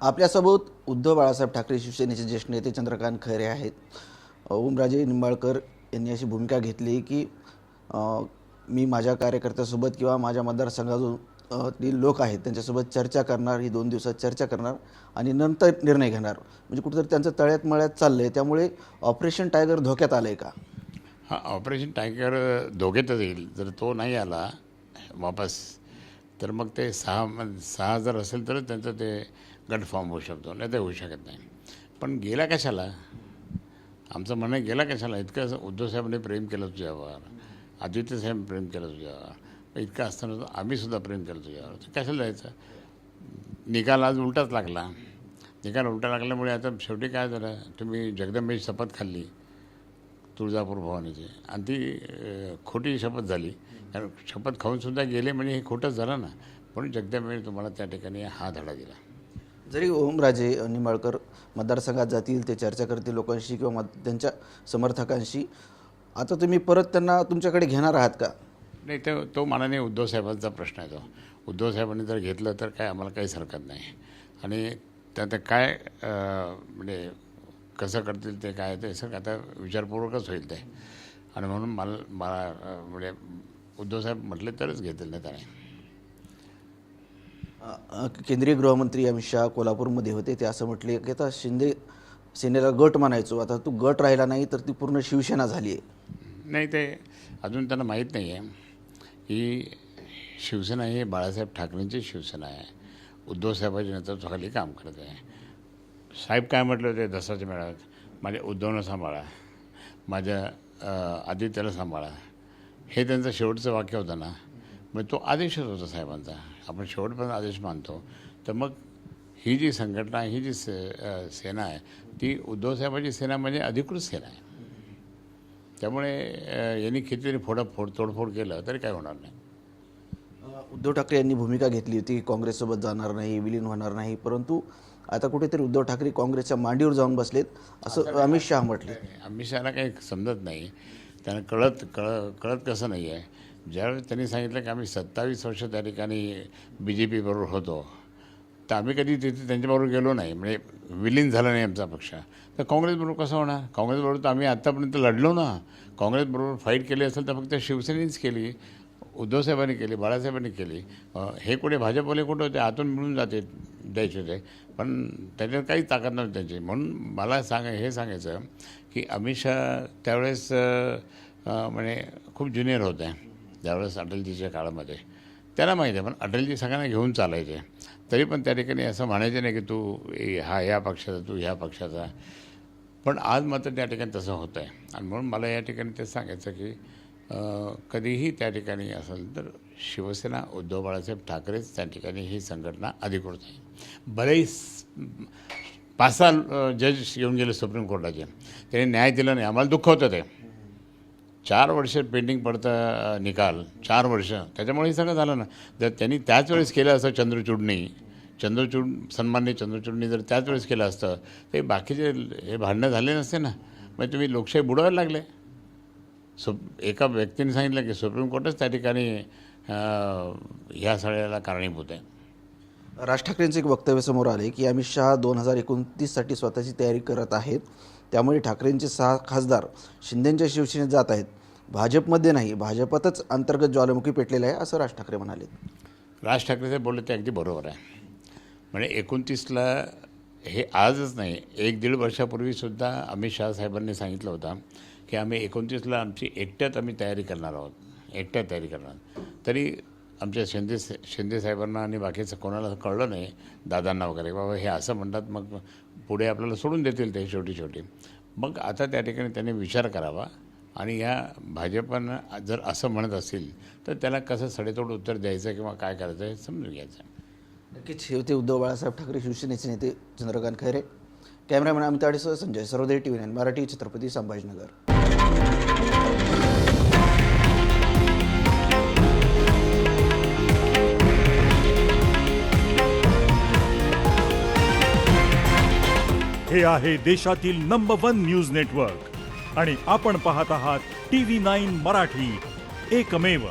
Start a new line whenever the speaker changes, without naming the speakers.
आपल्यासोबत उद्धव बाळासाहेब ठाकरे शिवसेनेचे ज्येष्ठ नेते चंद्रकांत खैरे आहेत. ओमराजे निंबाळकर यांनी अशी भूमिका घेतली की मी माझ्या कार्यकर्त्यासोबत किंवा माझ्या मतदारसंघातील लोक आहेत त्यांच्यासोबत चर्चा करणार, ही 2 दिवसात चर्चा करणार आणि नंतर निर्णय घेणार. म्हणजे कुठेतरी त्यांचं तळ्यात मळ्यात चाललं आहे. त्यामुळे ऑपरेशन टायगर धोक्यात आलं आहे का?
हां, ऑपरेशन टायगर धोक्यातच येईल. जर तो नाही आला वापस तर मग ते सहा जर असेल तर त्यांचं ते गट फॉर्म होऊ शकतो, नाही तर होऊ शकत नाही. पण गेला कशाला? आमचं म्हणणं गेला कशाला? इतकं उद्धव साहेबांनी प्रेम केलं तुझ्यावर, आदित्य साहेब प्रेम केलं तुझ्यावर, इतकं असताना आम्हीसुद्धा प्रेम केलं तुझ्यावर, तर कशाला जायचं? निकाल आज उलटाच लागला. निकाल उलटा लागल्यामुळे आता शेवटी काय झालं, तुम्ही जगदंबेची शपथ खाल्ली तुळजापूर भवानीची आणि ती खोटी शपथ झाली. कारण शपथ खाऊनसुद्धा गेले म्हणजे हे खोटंच झालं ना. म्हणून जगदंबेने तुम्हाला त्या ठिकाणी हा धडा दिला.
जरी ओमराजे निंबाळकर मतदारसंघात जातील, ते चर्चा करतील लोकांशी किंवा त्यांच्या समर्थकांशी, आता तुम्ही परत त्यांना तुमच्याकडे घेणार आहात का?
नाही, तो मानाने उद्धव साहेबांचा प्रश्न आहे. तो उद्धव साहेबांनी जर घेतलं तर काय आम्हाला काहीच हरकत नाही. आणि त्यात काय म्हणजे कसं करतील ते काय ते सगळं आता विचारपूर्वकच होईल ते. आणि म्हणून मला म्हणजे उद्धव साहेब म्हटले तरच घेतील, नाही तर नाही.
केंद्रीय गृहमंत्री अमित शहा कोल्हापूरमध्ये होते. ते असं म्हटले की आता शिंदे सेनेला गट मानायचो, आता तू गट राहिला नाही तर ती पूर्ण शिवसेना झाली आहे.
नाही, ते अजून त्यांना माहीत नाही आहे की शिवसेना ही बाळासाहेब ठाकरेंची शिवसेना आहे. उद्धव साहेबांच्या नेतृत्वाखाली काम करत आहे. साहेब काय म्हटलं होते दसऱ्याच्या मेळाव्यात, माझ्या उद्धवनं सांभाळा, माझ्या आदित्यला सांभाळा, हे त्यांचं शेवटचं वाक्य होतं ना. मग तो आदेशच होता साहेबांचा. आपण शेवटपर्यंत आदेश मानतो. तर मग ही जी संघटना, ही जी सेना आहे, ती उद्धव साहेबांची सेना म्हणजे अधिकृत सेना आहे. त्यामुळे यांनी कितीतरी तोडफोड केलं तरी काय होणार नाही.
उद्धव ठाकरे यांनी भूमिका घेतली होती की काँग्रेससोबत जाणार नाही, विलीन होणार नाही. परंतु आता कुठेतरी उद्धव ठाकरे काँग्रेसच्या मांडीवर जाऊन बसलेत असं अमित शहा म्हटले.
अमित शहाला काही समजत नाही. त्यांना कळत कसं नाही आहे. ज्यावेळेस त्यांनी सांगितलं की आम्ही 27 वर्ष त्या ठिकाणी BJP बरोबर होतो, तर आम्ही कधी तिथे त्यांच्याबरोबर गेलो नाही. म्हणजे विलीन झालं नाही आमचा पक्ष. तर काँग्रेसबरोबर कसं होणार? काँग्रेसबरोबर तर आम्ही आत्तापर्यंत लढलो ना. काँग्रेसबरोबर फाईट केली असेल तर फक्त शिवसेनेच केली, उद्धवसाहेबांनी केली, बाळासाहेबांनी केली. हे कुठे भाजपवाले कुठे होते, आतून मिळून द्यायचे होते. पण त्याच्यात काहीच ताकद नव्हती त्यांची. म्हणून मला हे सांगायचं की अमित शहा त्यावेळेस म्हणजे खूप ज्युनियर होते त्यावेळेस अटलजीच्या काळामध्ये. त्यांना माहिती आहे. पण अटलजी सगळ्यांना घेऊन चालायचे. तरी पण त्या ठिकाणी असं म्हणायचे नाही की तू ह्या पक्षाचा, तू ह्या पक्षाचा. पण आज मात्र त्या ठिकाणी तसं होतं आहे. आणि म्हणून मला या ठिकाणी तेच सांगायचं की कधीही त्या ठिकाणी असेल तर शिवसेना उद्धव बाळासाहेब ठाकरेच त्या ठिकाणी ही संघटना अधिकृत आहे. भलेही 5-6 जज येऊन गेले सुप्रीम कोर्टाचे, त्यांनी न्याय दिला नाही. आम्हाला दुःख होतं ते. 4 वर्ष पेंडिंग पडतं निकाल, 4 वर्ष. त्याच्यामुळे हे सगळं झालं ना. जर त्यांनी त्याच वेळेस केलं असतं सन्माननीय चंद्रचूडनी जर त्याच वेळेस केलं असतं तर बाकीचे हे भांडणं झाले नसते ना. मग तुम्ही लोकशाही बुडवायला लागले. एका व्यक्तीने सांगितलं की सुप्रीम कोर्टच त्या ठिकाणी ह्या सगळ्याला कारणीभूत आहे.
राज ठाकरेंचं एक वक्तव्य समोर आले की अमित शहा 2029साठी स्वतःची तयारी करत आहेत. त्यामुळे ठाकरेंचे 6 खासदार शिंदेंच्या शिवसेनेत जात आहेत, भाजपमध्ये नाही. भाजपातच अंतर्गत ज्वालामुखी पेटलेलं आहे असं राज ठाकरे म्हणाले.
राज ठाकरे साहेब बोलले ते अगदी बरोबर आहे. म्हणजे 29ला हे आजच नाही, 1-1.5 वर्षापूर्वीसुद्धा अमित शहा साहेबांनी सांगितलं होतं की आम्ही 29ला आमची एकट्यात तयारी करणार आहोत, एकट्यात तयारी करणार. तरी आमच्या शिंदे साहेबांना आणि बाकीचं कोणाला कळलं नाही, दादांना वगैरे, बाबा हे असं म्हणतात मग पुढे आपल्याला सोडून देतील ते शेवटी. मग आता त्या ठिकाणी त्यांनी विचार करावा आणि या भाजपनं जर असं म्हणत असतील तर त्याला कसं सडेतोड उत्तर द्यायचं किंवा काय करायचं हे समजून घ्यायचं.
नक्कीच हे होते उद्धव बाळासाहेब ठाकरे शिवसेनेचे नेते चंद्रकांत खैरे. कॅमेरामॅन अमित आडेसह संजय सरोदे, TV9 मराठी, छत्रपती संभाजीनगर.
हे आहे देशातील नंबर 1 न्यूज नेटवर्क आणि आपण पाहत आहात TV9 मराठी, एकमेव.